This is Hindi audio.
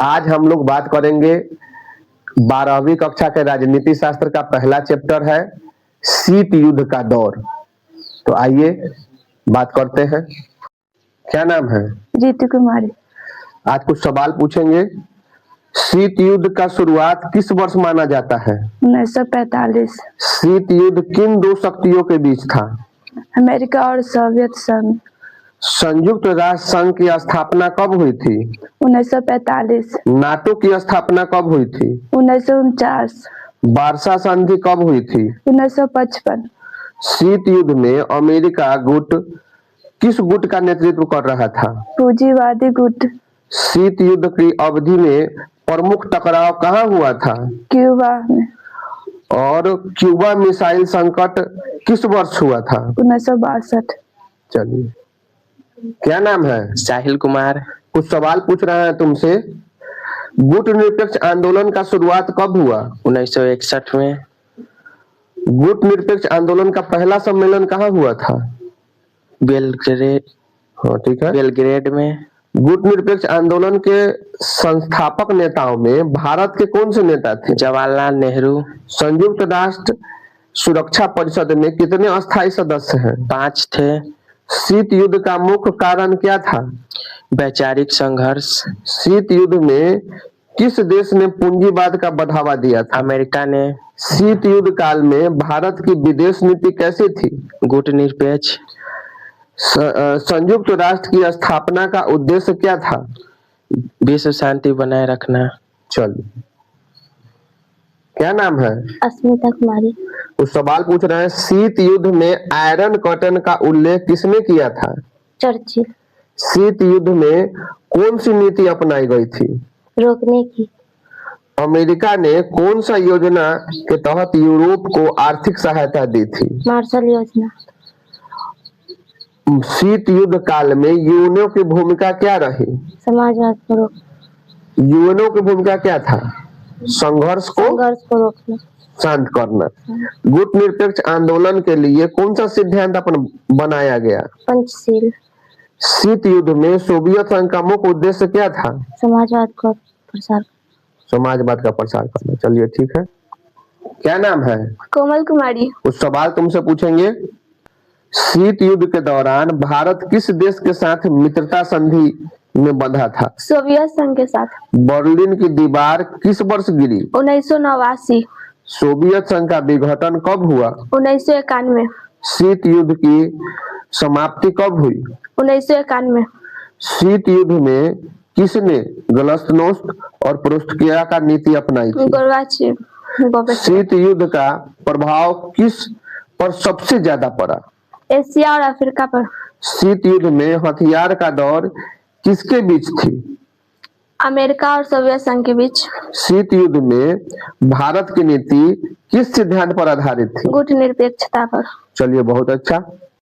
आज हम लोग बात करेंगे 12वीं कक्षा के राजनीति शास्त्र का पहला चैप्टर है शीत युद्ध का दौर। तो आइए बात करते हैं। क्या नाम है? जीतू कुमारी। आज कुछ सवाल पूछेंगे। शीत युद्ध का शुरुआत किस वर्ष माना जाता है? 1945। शीत युद्ध किन दो शक्तियों के बीच था? अमेरिका और सोवियत संघ। संयुक्त राष्ट्र संघ की स्थापना कब हुई थी? 1945। नाटो की स्थापना कब हुई थी? 1949। वार्सा संधि कब हुई थी? 1955। शीत युद्ध में अमेरिका गुट किस गुट का नेतृत्व कर रहा था? पूंजीवादी गुट। शीत युद्ध की अवधि में प्रमुख टकराव कहाँ हुआ था? क्यूबा में। और क्यूबा मिसाइल संकट किस वर्ष हुआ था? 1962। चलिए, क्या नाम है? साहिल कुमार। कुछ सवाल पूछ रहे हैं तुमसे। गुट निरपेक्ष आंदोलन का शुरुआत कब हुआ? 1961 में। गुट निरपेक्ष आंदोलन का पहला सम्मेलन कहाँ हुआ था? बेलग्रेड। हाँ, ठीक है। बेलग्रेड में। गुट निरपेक्ष आंदोलन के संस्थापक नेताओं में भारत के कौन से नेता थे? जवाहरलाल नेहरू। संयुक्त राष्ट्र सुरक्षा परिषद में कितने अस्थायी सदस्य हैं? 5 थे। शीत युद्ध का मुख्य कारण क्या था? वैचारिक संघर्ष। शीत युद्ध में किस देश ने पूंजीवाद का बढ़ावा दिया था? अमेरिका ने। शीत युद्ध काल में भारत की विदेश नीति कैसी थी? गुट निरपेक्ष। संयुक्त राष्ट्र की स्थापना का उद्देश्य क्या था? विश्व शांति बनाए रखना। चलिए, क्या नाम है? अस्मिता कुमारी। कुछ सवाल पूछ रहे हैं। शीत युद्ध में आयरन कर्टन का उल्लेख किसने किया था? चर्चिल। शीत युद्ध में कौन सी नीति अपनाई गई थी? रोकने की। अमेरिका ने कौन सा योजना के तहत यूरोप को आर्थिक सहायता दी थी? मार्शल योजना। शीत युद्ध काल में यूएनओ की भूमिका क्या रही? समाजवाद को रोकना। यूएनओ की भूमिका क्या था? संघर्ष को रोकना, शांत करना। गुट निरपेक्ष आंदोलन के लिए कौन सा सिद्धांत बनाया गया? पंचशील। शीत युद्ध में सोवियत संघ का मुख्य उद्देश्य क्या था? समाजवाद का प्रसार। समाजवाद का प्रसार करना। चलिए, ठीक है। क्या नाम है? कोमल कुमारी। कुछ सवाल तुमसे पूछेंगे। शीत युद्ध के दौरान भारत किस देश के साथ मित्रता संधि में बंधा था? सोवियत संघ के साथ। बर्लिन की दीवार किस वर्ष गिरी? 1989। सोवियत संघ का विघटन कब हुआ? 1991। शीत युद्ध की समाप्ति कब हुई? 1991। शीत युद्ध में किसने गलस्तनोस्त और प्रोत्साहन का नीति अपनाई थी? गोर्बाचेव। शीत युद्ध का प्रभाव किस पर सबसे ज्यादा पड़ा? एशिया और अफ्रीका पर। शीत युद्ध में हथियार का दौर किसके बीच थी? अमेरिका और सोवियत संघ के बीच। शीत युद्ध में भारत की नीति किस सिद्धांत पर आधारित थी? गुट निरपेक्षता पर। चलिए, बहुत अच्छा।